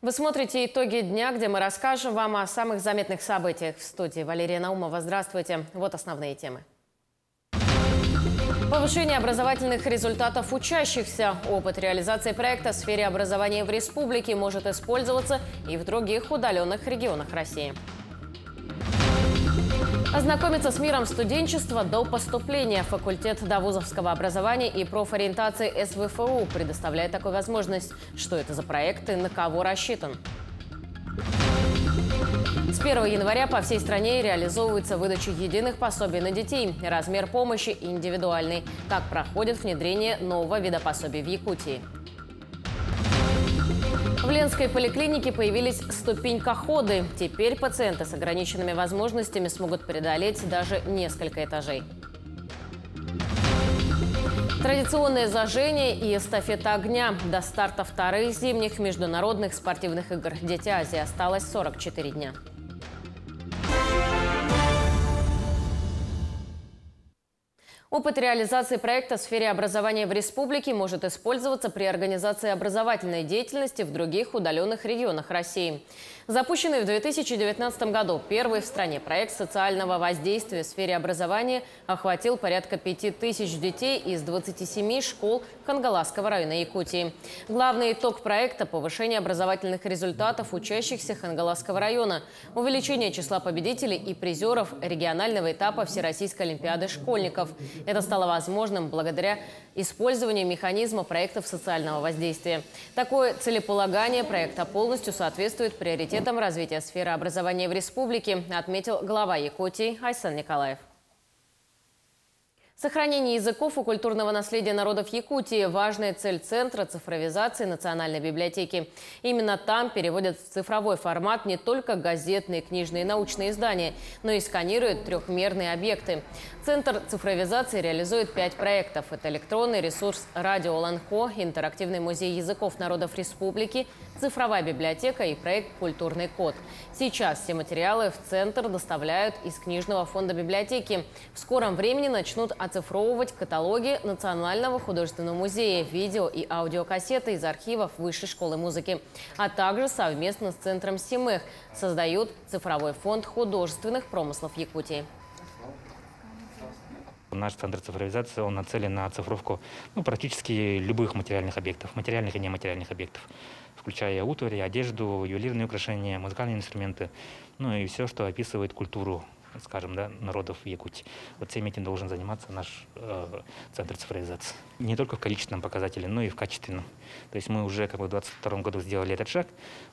Вы смотрите «Итоги дня», где мы расскажем вам о самых заметных событиях. В студии Валерия Наумова. Здравствуйте. Вот основные темы. Повышение образовательных результатов учащихся. Опыт реализации проекта в сфере образования в республике может использоваться и в других удаленных регионах России. Ознакомиться с миром студенчества до поступления. Факультет довузовского образования и профориентации СВФУ предоставляет такую возможность. Что это за проект и на кого рассчитан? С 1 января по всей стране реализовывается выдача единых пособий на детей. Размер помощи индивидуальный. Как проходит внедрение нового вида пособий в Якутии? В Ленской поликлинике появились ступенькоходы. Теперь пациенты с ограниченными возможностями смогут преодолеть даже несколько этажей. Традиционное зажжение и эстафета огня. До старта вторых зимних международных спортивных игр «Дети Азии» осталось 44 дня. Опыт реализации проекта в сфере образования в республике может использоваться при организации образовательной деятельности в других удаленных регионах России. Запущенный в 2019 году первый в стране проект социального воздействия в сфере образования охватил порядка 5000 детей из 27 школ Хангаласского района Якутии. Главный итог проекта – повышение образовательных результатов учащихся Хангаласского района, увеличение числа победителей и призеров регионального этапа Всероссийской олимпиады школьников. Это стало возможным благодаря использованию механизма проектов социального воздействия. Такое целеполагание проекта полностью соответствует приоритетам развития сферы образования в республике, отметил глава Якутии Айсан Николаев. Сохранение языков и культурного наследия народов Якутии – важная цель Центра цифровизации Национальной библиотеки. Именно там переводят в цифровой формат не только газетные, книжные и научные издания, но и сканируют трехмерные объекты. Центр цифровизации реализует 5 проектов. Это электронный ресурс «Радио Ланхо», интерактивный музей языков народов республики, цифровая библиотека и проект «Культурный код». Сейчас все материалы в Центр доставляют из книжного фонда библиотеки. В скором времени начнут оцифровывать каталоги Национального художественного музея, видео и аудиокассеты из архивов Высшей школы музыки. А также совместно с Центром СИМЭХ создают цифровой фонд художественных промыслов Якутии. Наш центр цифровизации он нацелен на оцифровку практически любых материальных объектов, материальных и нематериальных объектов, включая утварь, одежду, ювелирные украшения, музыкальные инструменты, и все, что описывает культуру, скажем, народов Якутии. Вот всем этим должен заниматься наш центр цифровизации. Не только в количественном показателе, но и в качественном. То есть мы уже в 2022 году сделали этот шаг.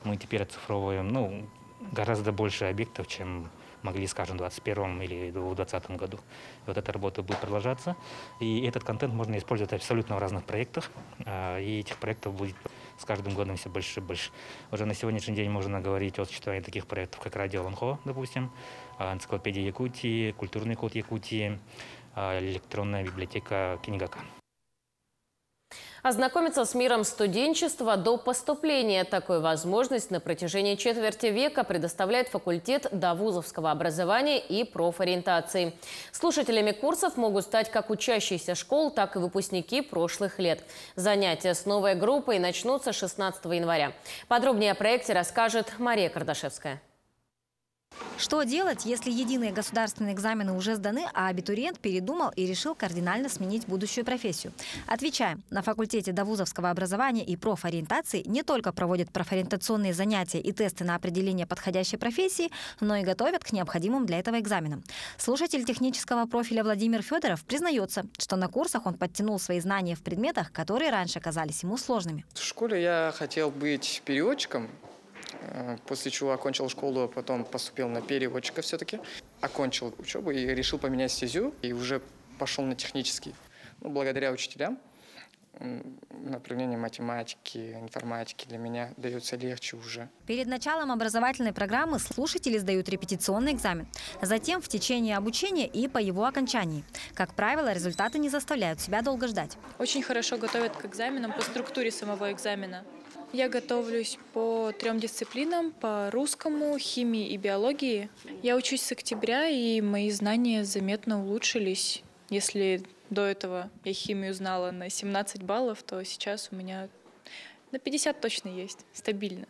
Мы теперь оцифровываем гораздо больше объектов, чем могли, скажем, в 2021 или в 2020 году. И вот эта работа будет продолжаться. И этот контент можно использовать абсолютно в разных проектах. И этих проектов будет с каждым годом все больше и больше. Уже на сегодняшний день можно говорить о существовании таких проектов, как «Радио Ланхо», допустим, «Энциклопедия Якутии», «Культурный код Якутии», электронная библиотека «Книгака». Ознакомиться с миром студенчества до поступления. Такую возможность на протяжении четверти века предоставляет факультет довузовского образования и профориентации. Слушателями курсов могут стать как учащиеся школ, так и выпускники прошлых лет. Занятия с новой группой начнутся 16 января. Подробнее о проекте расскажет Мария Кардашевская. Что делать, если единые государственные экзамены уже сданы, а абитуриент передумал и решил кардинально сменить будущую профессию? Отвечаем. На факультете довузовского образования и профориентации не только проводят профориентационные занятия и тесты на определение подходящей профессии, но и готовят к необходимым для этого экзаменам. Слушатель технического профиля Владимир Федоров признается, что на курсах он подтянул свои знания в предметах, которые раньше казались ему сложными. В школе я хотел быть переводчиком. После чего окончил школу, потом поступил на переводчика все-таки. Окончил учебу и решил поменять стезю. И уже пошел на технический. Благодаря учителям направление математики, информатики для меня дается легче уже. Перед началом образовательной программы слушатели сдают репетиционный экзамен. Затем в течение обучения и по его окончании. Как правило, результаты не заставляют себя долго ждать. Очень хорошо готовят к экзаменам по структуре самого экзамена. Я готовлюсь по 3 дисциплинам, по русскому, химии и биологии. Я учусь с октября, и мои знания заметно улучшились. Если до этого я химию знала на 17 баллов, то сейчас у меня на 50 точно есть, стабильно.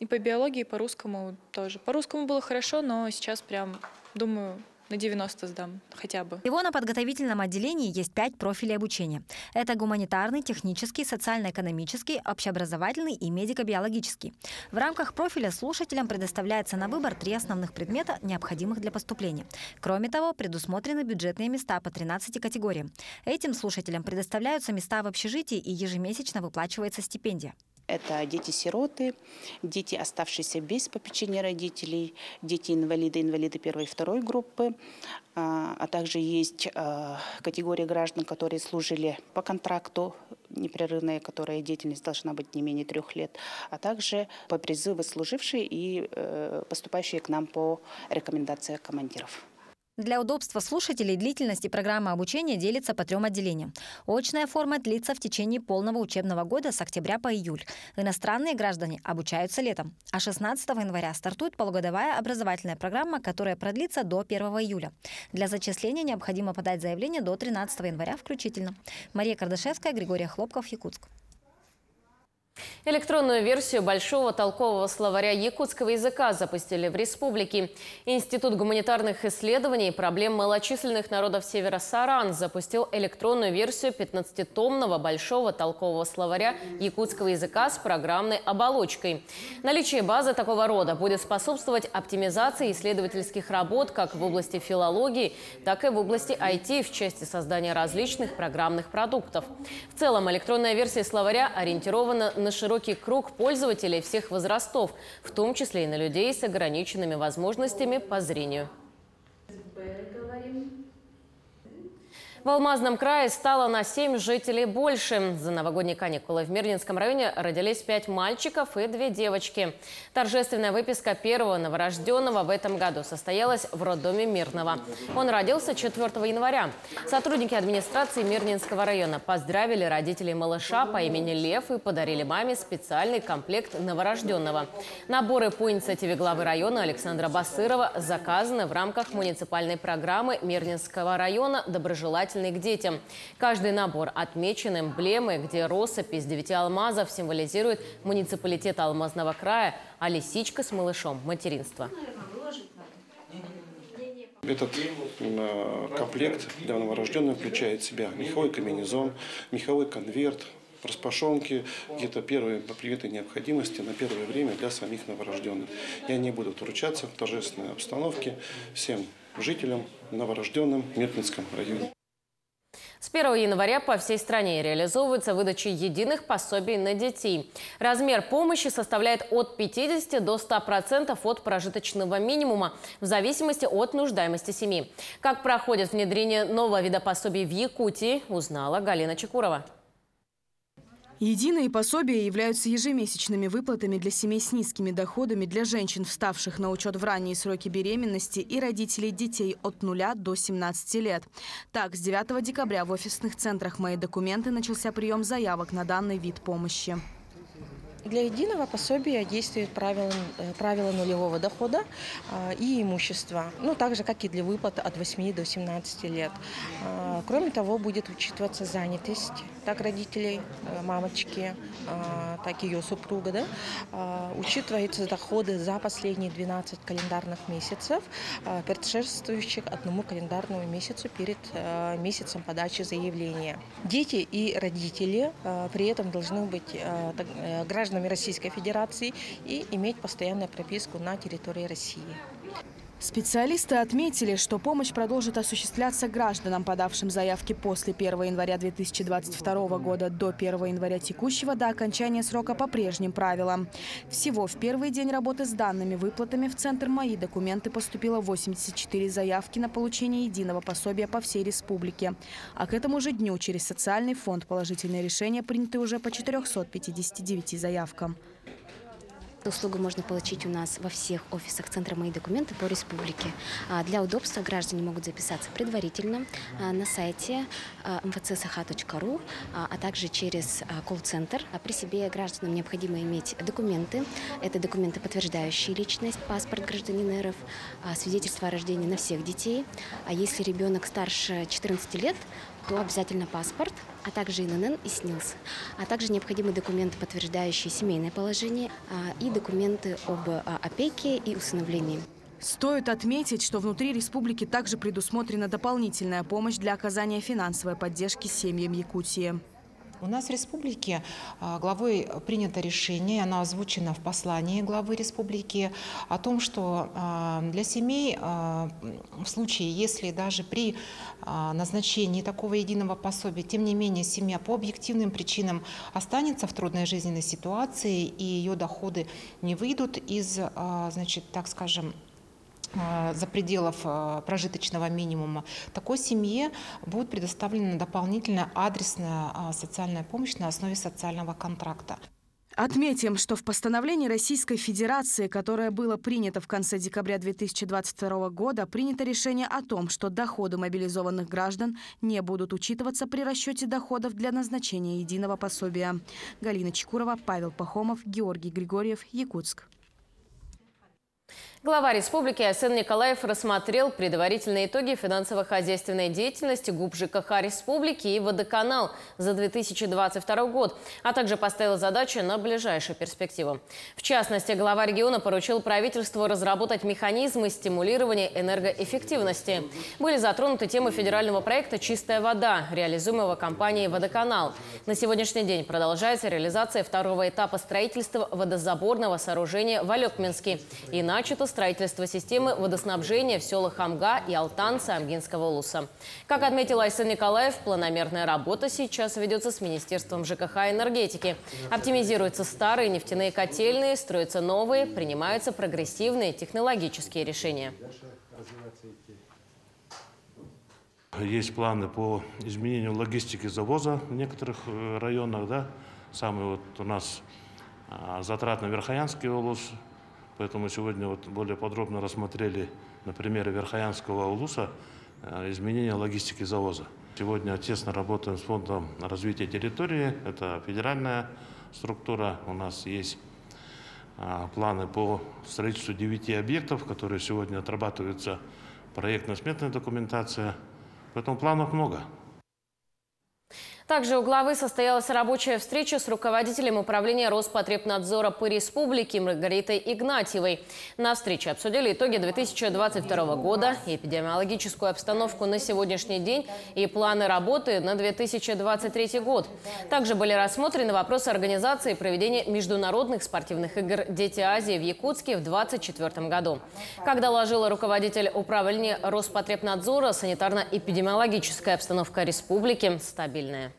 И по биологии, и по русскому тоже. По русскому было хорошо, но сейчас прям, думаю, на 90 сдам хотя бы. Всего на подготовительном отделении есть 5 профилей обучения. Это гуманитарный, технический, социально-экономический, общеобразовательный и медико-биологический. В рамках профиля слушателям предоставляется на выбор 3 основных предмета, необходимых для поступления. Кроме того, предусмотрены бюджетные места по 13 категориям. Этим слушателям предоставляются места в общежитии и ежемесячно выплачивается стипендия. Это дети-сироты, дети, оставшиеся без попечения родителей, дети-инвалиды, инвалиды первой и второй группы, а также есть категория граждан, которые служили по контракту, непрерывная, которая деятельность должна быть не менее 3 лет, а также по призыву служившие и поступающие к нам по рекомендациям командиров. Для удобства слушателей длительность программы обучения делится по 3 отделениям. Очная форма длится в течение полного учебного года с октября по июль. Иностранные граждане обучаются летом. А 16 января стартует полугодовая образовательная программа, которая продлится до 1 июля. Для зачисления необходимо подать заявление до 13 января включительно. Мария Кардашевская, Григорий Хлопков, Якутск. Электронную версию большого толкового словаря якутского языка запустили в республике. Институт гуманитарных исследований и проблем малочисленных народов Севера Саран запустил электронную версию 15-томного большого толкового словаря якутского языка с программной оболочкой. Наличие базы такого рода будет способствовать оптимизации исследовательских работ как в области филологии, так и в области IT в части создания различных программных продуктов. В целом электронная версия словаря ориентирована на широкий круг пользователей всех возрастов, в том числе и на людей с ограниченными возможностями по зрению. В Алмазном крае стало на 7 жителей больше. За новогодние каникулы в Мирнинском районе родились 5 мальчиков и 2 девочки. Торжественная выписка первого новорожденного в этом году состоялась в роддоме Мирного. Он родился 4 января. Сотрудники администрации Мирнинского района поздравили родителей малыша по имени Лев и подарили маме специальный комплект новорожденного. Наборы по инициативе главы района Александра Басырова заказаны в рамках муниципальной программы Мирнинского района «Доброжелательный к детям». Каждый набор отмечен эмблемой, где россыпь из 9 алмазов символизирует муниципалитет Алмазного края, а лисичка с малышом – материнство. Этот комплект для новорожденного включает в себя меховой комбинезон, меховой конверт, распашонки, где-то первые предметы необходимости на первое время для самих новорожденных. И они будут вручаться в торжественной обстановке всем жителям, новорожденным в Мирнинском районе. С 1 января по всей стране реализовывается выдача единых пособий на детей. Размер помощи составляет от 50 до 100% от прожиточного минимума в зависимости от нуждаемости семьи. Как проходит внедрение нового вида пособий в Якутии, узнала Галина Чекурова. Единые пособия являются ежемесячными выплатами для семей с низкими доходами, для женщин, вставших на учет в ранние сроки беременности, и родителей детей от 0 до 17 лет. Так, с 9 декабря в офисных центрах «Мои документы» начался прием заявок на данный вид помощи. Для единого пособия действует правило нулевого дохода и имущества, так же, как и для выплат от 8 до 17 лет. Кроме того, будет учитываться занятость так родителей, мамочки, так и ее супруга. Учитываются доходы за последние 12 календарных месяцев, предшествующих одному календарному месяцу перед месяцем подачи заявления. Дети и родители при этом должны быть гражданами Российской Федерации и иметь постоянную прописку на территории России. Специалисты отметили, что помощь продолжит осуществляться гражданам, подавшим заявки после 1 января 2022 года до 1 января текущего, до окончания срока по прежним правилам. Всего в первый день работы с данными выплатами в Центр «Мои документы» поступило 84 заявки на получение единого пособия по всей республике. А к этому же дню через социальный фонд положительные решения приняты уже по 459 заявкам. Услугу можно получить у нас во всех офисах Центра «Мои документы» по республике. Для удобства граждане могут записаться предварительно на сайте mvc.saha.ru, а также через колл-центр. При себе гражданам необходимо иметь документы. Это документы, подтверждающие личность, паспорт гражданина РФ, свидетельство о рождении на всех детей. А если ребенок старше 14 лет, то обязательно паспорт, а также ИНН и СНИЛС, а также необходимые документы, подтверждающие семейное положение, и документы об опеке и усыновлении. Стоит отметить, что внутри республики также предусмотрена дополнительная помощь для оказания финансовой поддержки семьям Якутии. У нас в республике главой принято решение, оно озвучено в послании главы республики, о том, что для семей в случае, если даже при назначении такого единого пособия, тем не менее семья по объективным причинам останется в трудной жизненной ситуации и ее доходы не выйдут из, значит, так скажем, за пределов прожиточного минимума, такой семье будет предоставлена дополнительная адресная социальная помощь на основе социального контракта. Отметим, что в постановлении Российской Федерации, которое было принято в конце декабря 2022 года, принято решение о том, что доходы мобилизованных граждан не будут учитываться при расчете доходов для назначения единого пособия. Галина Чекурова, Павел Пахомов, Георгий Григорьев, Якутск. Глава республики Айсен Николаев рассмотрел предварительные итоги финансово-хозяйственной деятельности ГУП ЖКХ республики и водоканал за 2022 год, а также поставил задачи на ближайшую перспективу. В частности, глава региона поручил правительству разработать механизмы стимулирования энергоэффективности. Были затронуты темы федерального проекта «Чистая вода», реализуемого компанией «Водоканал». На сегодняшний день продолжается реализация второго этапа строительства водозаборного сооружения в Алекминске и начато строительство системы водоснабжения в селах Амга и Алтан Самгинского улуса. Как отметил Айсен Николаев, планомерная работа сейчас ведется с Министерством ЖКХ и энергетики. Оптимизируются старые нефтяные котельные, строятся новые, принимаются прогрессивные технологические решения. Есть планы по изменению логистики завоза в некоторых районах. Да? Самый вот у нас затрат на Верхоянский улус. Поэтому сегодня вот более подробно рассмотрели на примере Верхоянского улуса изменение логистики завоза. Сегодня тесно работаем с фондом развития территории. Это федеральная структура. У нас есть планы по строительству 9 объектов, которые сегодня отрабатываются проектно-сметная документация. Поэтому планов много. Также у главы состоялась рабочая встреча с руководителем управления Роспотребнадзора по республике Маргаритой Игнатьевой. На встрече обсудили итоги 2022 года, эпидемиологическую обстановку на сегодняшний день и планы работы на 2023 год. Также были рассмотрены вопросы организации и проведения международных спортивных игр «Дети Азии» в Якутске в 2024 году. Как доложила руководитель управления Роспотребнадзора, санитарно-эпидемиологическая обстановка республики стабильная.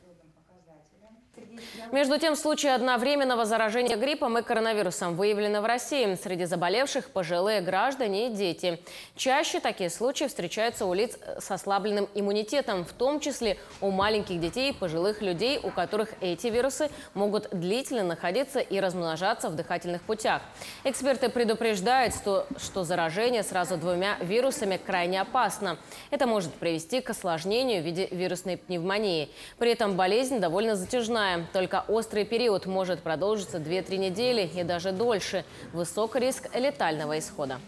Между тем, случаи одновременного заражения гриппом и коронавирусом выявлены в России. Среди заболевших пожилые граждане и дети. Чаще такие случаи встречаются у лиц с ослабленным иммунитетом, в том числе у маленьких детей и пожилых людей, у которых эти вирусы могут длительно находиться и размножаться в дыхательных путях. Эксперты предупреждают, что заражение сразу 2 вирусами крайне опасно. Это может привести к осложнению в виде вирусной пневмонии. При этом болезнь довольно затяжная. Только острый период может продолжиться 2-3 недели и даже дольше. Высок риск летального исхода.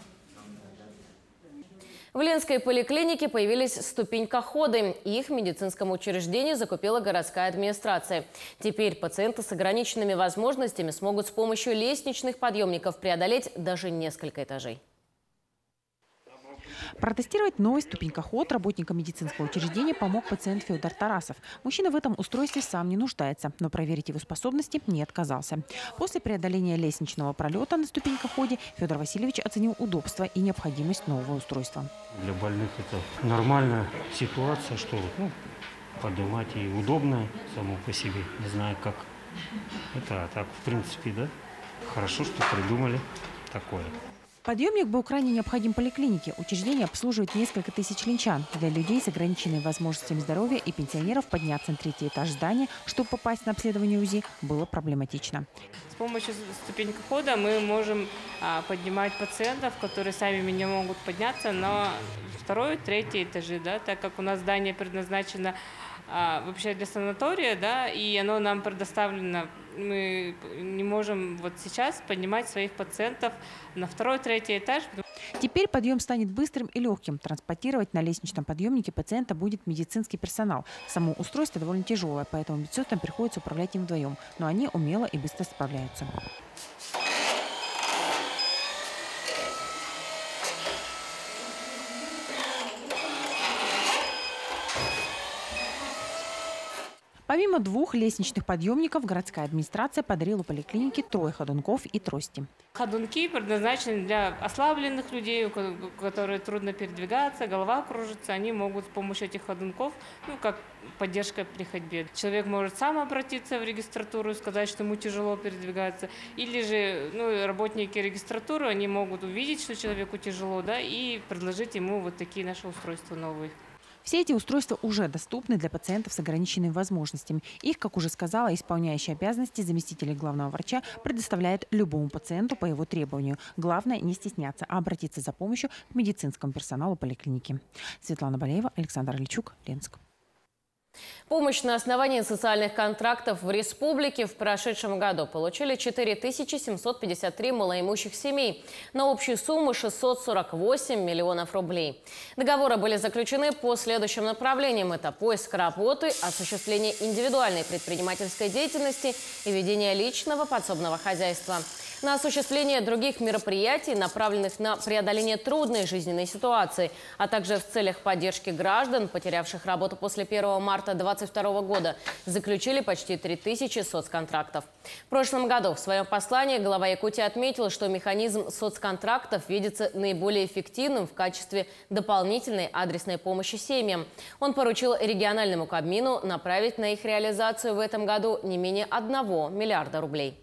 В Ленской поликлинике появились ступенькоходы. Их в медицинском учреждении закупила городская администрация. Теперь пациенты с ограниченными возможностями смогут с помощью лестничных подъемников преодолеть даже несколько этажей. Протестировать новый ступенькоход работникам медицинского учреждения помог пациент Федор Тарасов. Мужчина в этом устройстве сам не нуждается, но проверить его способности не отказался. После преодоления лестничного пролета на ступенькоходе Федор Васильевич оценил удобство и необходимость нового устройства. Для больных это нормальная ситуация, что поднимать и удобно само по себе. Не знаю как. Это так в принципе, да. Хорошо, что придумали такое. Подъемник был крайне необходим поликлинике. Учреждение обслуживает несколько тысяч ленчан. Для людей с ограниченными возможностями здоровья и пенсионеров подняться на 3-й этаж здания, чтобы попасть на обследование УЗИ, было проблематично. С помощью ступенькохода мы можем поднимать пациентов, которые сами не могут подняться на 2-й, 3-й этажи, да, так как у нас здание предназначено вообще для санатория, да, и оно нам предоставлено. Мы не можем вот сейчас поднимать своих пациентов на 2-й, 3-й этаж. Теперь подъем станет быстрым и легким. Транспортировать на лестничном подъемнике пациента будет медицинский персонал. Само устройство довольно тяжелое, поэтому медсестрам приходится управлять им вдвоем. Но они умело и быстро справляются. Помимо 2 лестничных подъемников, городская администрация подарила поликлинике 3 ходунков и трости. Ходунки предназначены для ослабленных людей, у которых трудно передвигаться, голова кружится. Они могут с помощью этих ходунков, как поддержка при ходьбе. Человек может сам обратиться в регистратуру и сказать, что ему тяжело передвигаться. Или же работники регистратуры, они могут увидеть, что человеку тяжело, и предложить ему вот такие наши устройства новые. Все эти устройства уже доступны для пациентов с ограниченными возможностями. Их, как уже сказала, исполняющий обязанности заместителя главного врача предоставляет любому пациенту по его требованию. Главное не стесняться, а обратиться за помощью к медицинскому персоналу поликлиники. Светлана Балеева, Александр Ильчук, Ленск. Помощь на основании социальных контрактов в республике в прошедшем году получили 4753 малоимущих семей на общую сумму 648 миллионов рублей. Договоры были заключены по следующим направлениям. Это поиск работы, осуществление индивидуальной предпринимательской деятельности и ведение личного подсобного хозяйства. На осуществление других мероприятий, направленных на преодоление трудной жизненной ситуации, а также в целях поддержки граждан, потерявших работу после 1 марта 2022 года, заключили почти 3000 соцконтрактов. В прошлом году в своем послании глава Якутии отметил, что механизм соцконтрактов видится наиболее эффективным в качестве дополнительной адресной помощи семьям. Он поручил региональному Кабмину направить на их реализацию в этом году не менее 1 миллиарда рублей.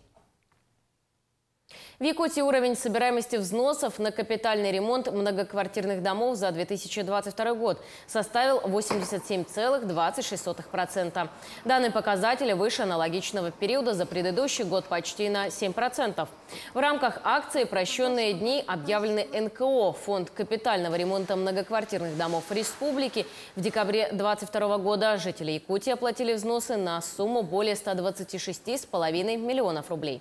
В Якутии уровень собираемости взносов на капитальный ремонт многоквартирных домов за 2022 год составил 87,26%. Данный показатель выше аналогичного периода за предыдущий год почти на 7%. В рамках акции «Прощенные дни» объявлены НКО «Фонд капитального ремонта многоквартирных домов республики». В декабре 2022 года жители Якутии оплатили взносы на сумму более 126,5 миллионов рублей.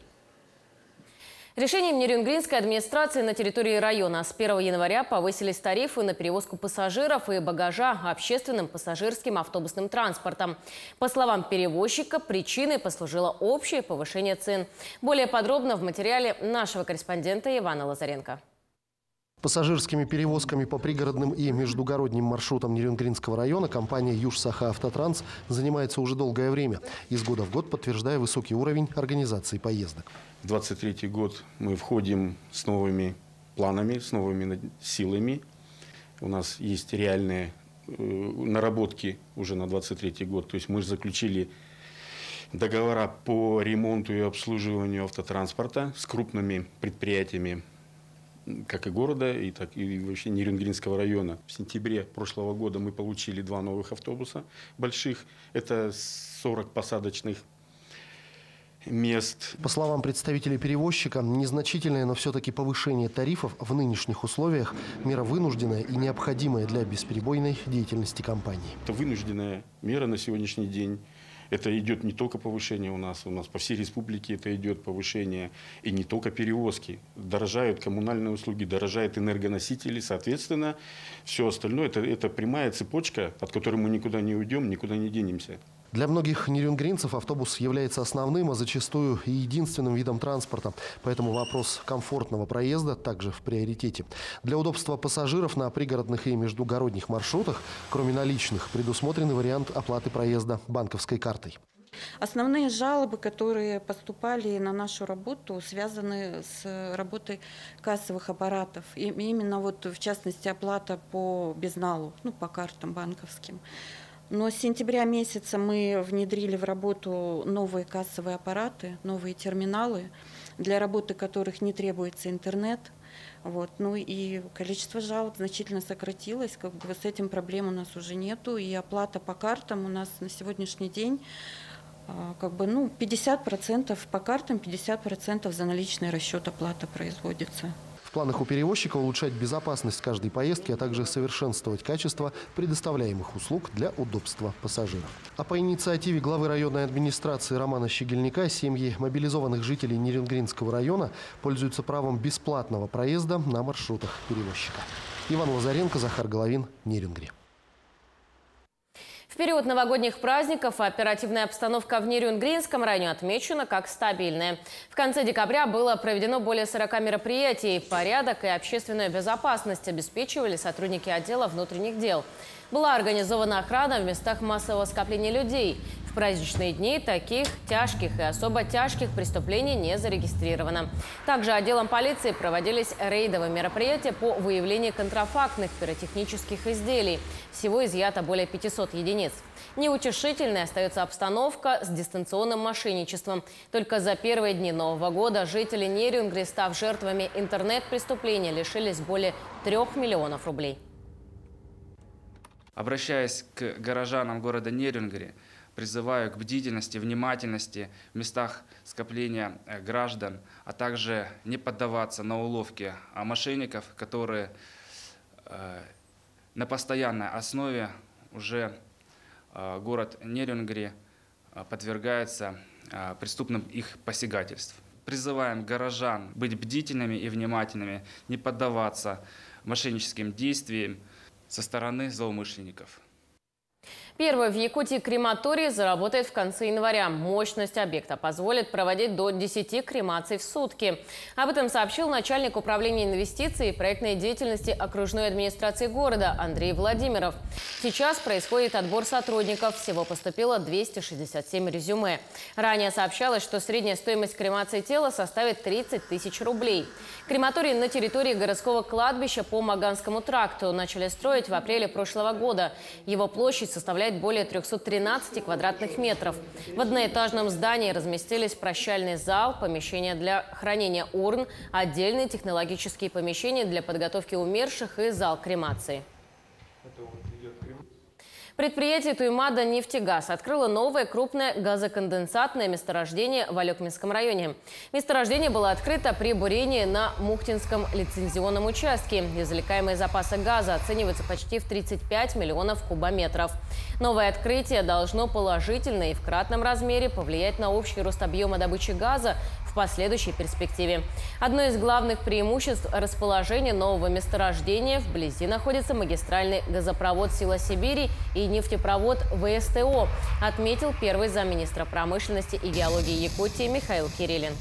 Решением Нерюнгринской администрации на территории района с 1 января повысились тарифы на перевозку пассажиров и багажа общественным пассажирским автобусным транспортом. По словам перевозчика, причиной послужило общее повышение цен. Более подробно в материале нашего корреспондента Ивана Лазаренко. Пассажирскими перевозками по пригородным и междугородним маршрутам Нерюнгринского района компания «Южсаха-Автотранс» занимается уже долгое время, из года в год подтверждая высокий уровень организации поездок. В 2023 год мы входим с новыми планами, с новыми силами. У нас есть реальные наработки уже на 2023 год. То есть мы заключили договора по ремонту и обслуживанию автотранспорта с крупными предприятиями, как и города, так и вообще Нерюнгринского района. В сентябре прошлого года мы получили 2 новых автобуса больших. Это 40 посадочных мест. По словам представителей перевозчика, незначительное, но все-таки повышение тарифов в нынешних условиях – мера вынужденная и необходимая для бесперебойной деятельности компании. Это вынужденная мера на сегодняшний день. Это идет не только повышение у нас по всей республике это идет повышение, и не только перевозки. Дорожают коммунальные услуги, дорожают энергоносители, соответственно, все остальное это прямая цепочка, от которой мы никуда не уйдем, никуда не денемся. Для многих нерюнгринцев автобус является основным, а зачастую и единственным видом транспорта. Поэтому вопрос комфортного проезда также в приоритете. Для удобства пассажиров на пригородных и междугородних маршрутах, кроме наличных, предусмотрен вариант оплаты проезда банковской картой. Основные жалобы, которые поступали на нашу работу, связаны с работой кассовых аппаратов. И именно в частности оплата по безналу, по картам банковским. Но с сентября месяца мы внедрили в работу новые кассовые аппараты, новые терминалы, для работы которых не требуется интернет. И количество жалоб значительно сократилось. С этим проблем у нас уже нету. И оплата по картам у нас на сегодняшний день 50% по картам, 50% за наличный расчет оплата производится. В В планах у перевозчика улучшать безопасность каждой поездки, а также совершенствовать качество предоставляемых услуг для удобства пассажиров. А по инициативе главы районной администрации Романа Щегельника семьи мобилизованных жителей Нерюнгринского района пользуются правом бесплатного проезда на маршрутах перевозчика. Иван Лазаренко, Захар Головин, Нерюнгри. В период новогодних праздников оперативная обстановка в Нерюнгринском районе отмечена как стабильная. В конце декабря было проведено более 40 мероприятий. Порядок и общественную безопасность обеспечивали сотрудники отдела внутренних дел. Была организована охрана в местах массового скопления людей. В праздничные дни таких тяжких и особо тяжких преступлений не зарегистрировано. Также отделом полиции проводились рейдовые мероприятия по выявлению контрафактных пиротехнических изделий. Всего изъято более 500 единиц. Неутешительной остается обстановка с дистанционным мошенничеством. Только за первые дни Нового года жители Нерюнгри, став жертвами интернет-преступления, лишились более 3 миллионов рублей. Обращаясь к горожанам города Нерюнгри, призываю к бдительности, внимательности в местах скопления граждан, а также не поддаваться на уловки мошенников, которые на постоянной основе уже город Нерюнгри подвергается преступным их посягательств. Призываем горожан быть бдительными и внимательными, не поддаваться мошенническим действиям со стороны злоумышленников. Первый в Якутии крематорий заработает в конце января. Мощность объекта позволит проводить до 10 кремаций в сутки. Об этом сообщил начальник управления инвестиций и проектной деятельности окружной администрации города Андрей Владимиров. Сейчас происходит отбор сотрудников. Всего поступило 267 резюме. Ранее сообщалось, что средняя стоимость кремации тела составит 30 тысяч рублей. Крематорий на территории городского кладбища по Маганскому тракту начали строить в апреле прошлого года. Его площадь составляет более 313 квадратных метров. В одноэтажном здании разместились прощальный зал, помещения для хранения урн, отдельные технологические помещения для подготовки умерших и зал кремации. Предприятие Туймада «Нефтегаз» открыло новое крупное газоконденсатное месторождение в Алекминском районе. Месторождение было открыто при бурении на Мухтинском лицензионном участке. Извлекаемые запасы газа оцениваются почти в 35 миллионов кубометров. Новое открытие должно положительно и в кратном размере повлиять на общий рост объема добычи газа в последующей перспективе. Одно из главных преимуществ расположения нового месторождения: вблизи находится магистральный газопровод «Сила Сибири» и нефтепровод ВСТО, отметил первый замминистра промышленности и геологии Якутии Михаил Кириллин.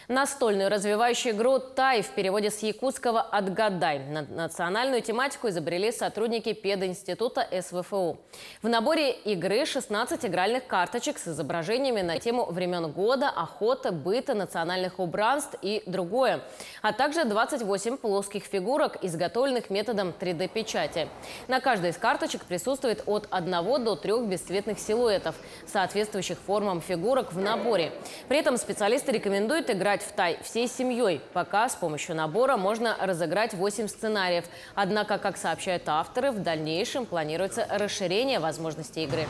Настольную развивающую игру «Тай» в переводе с якутского «Отгадай». На национальную тематику изобрели сотрудники пединститута СВФУ. В наборе игры 16 игральных карточек с изображениями на тему времен года, охоты, быта, национальных убранств и другое. А также 28 плоских фигурок, изготовленных методом 3D-печати. На каждой из карточек присутствует от 1 до 3 бесцветных силуэтов, соответствующих формам фигурок в наборе. При этом специалисты рекомендуют играть в «Тай» всей семьей. Пока с помощью набора можно разыграть 8 сценариев. Однако, как сообщают авторы, в дальнейшем планируется расширение возможностей игры.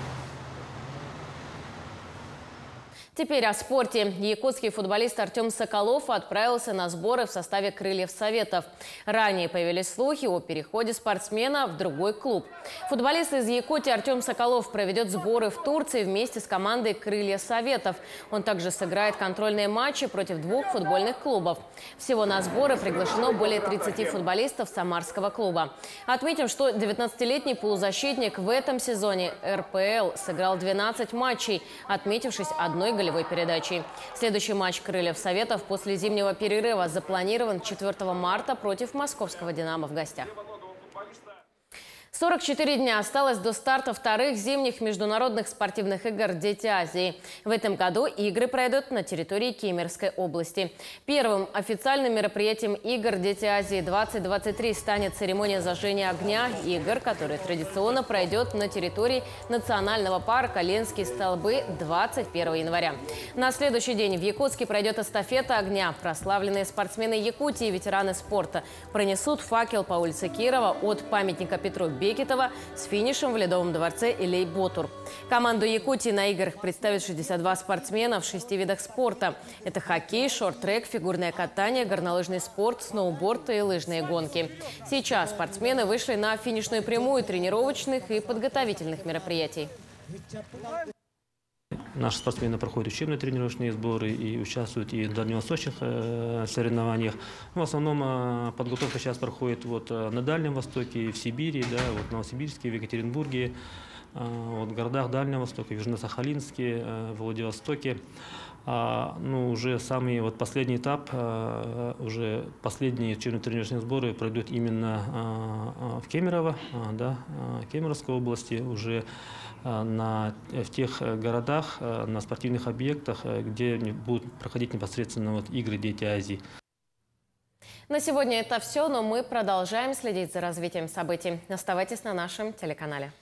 Теперь о спорте. Якутский футболист Артем Соколов отправился на сборы в составе «Крыльев Советов». Ранее появились слухи о переходе спортсмена в другой клуб. Футболист из Якутии Артем Соколов проведет сборы в Турции вместе с командой «Крылья Советов». Он также сыграет контрольные матчи против 2 футбольных клубов. Всего на сборы приглашено более 30 футболистов самарского клуба. Отметим, что 19-летний полузащитник в этом сезоне РПЛ сыграл 12 матчей, отметившись одной голевой передачей. Следующий матч «Крыльев Советов» после зимнего перерыва запланирован 4 марта против московского «Динамо» в гостях. 44 дня осталось до старта вторых зимних международных спортивных игр «Дети Азии». В этом году игры пройдут на территории Кемеровской области. Первым официальным мероприятием игр «Дети Азии-2023» станет церемония зажжения огня игр, которая традиционно пройдет на территории национального парка Ленские столбы 21 января. На следующий день в Якутске пройдет эстафета огня. Прославленные спортсмены Якутии и ветераны спорта пронесут факел по улице Кирова от памятника Петру Бекетова с финишем в Ледовом дворце Илей Ботур. Команду Якутии на играх представят 62 спортсмена в 6 видах спорта. Это хоккей, шорт-трек, фигурное катание, горнолыжный спорт, сноуборд и лыжные гонки. Сейчас спортсмены вышли на финишную прямую тренировочных и подготовительных мероприятий. Наши спортсмены проходят учебные тренировочные сборы и участвуют и в дальневосточных соревнованиях. В основном подготовка сейчас проходит на Дальнем Востоке, в Сибири, в Новосибирске, в Екатеринбурге, в городах Дальнего Востока, в Южно-Сахалинске, в Владивостоке. Уже самый последний этап, уже последние учебно-тренировочные сборы пройдут именно в Кемерово, Кемеровской области, уже в тех городах, на спортивных объектах, где будут проходить непосредственно игры «Дети Азии». На сегодня это все, но мы продолжаем следить за развитием событий. Оставайтесь на нашем телеканале.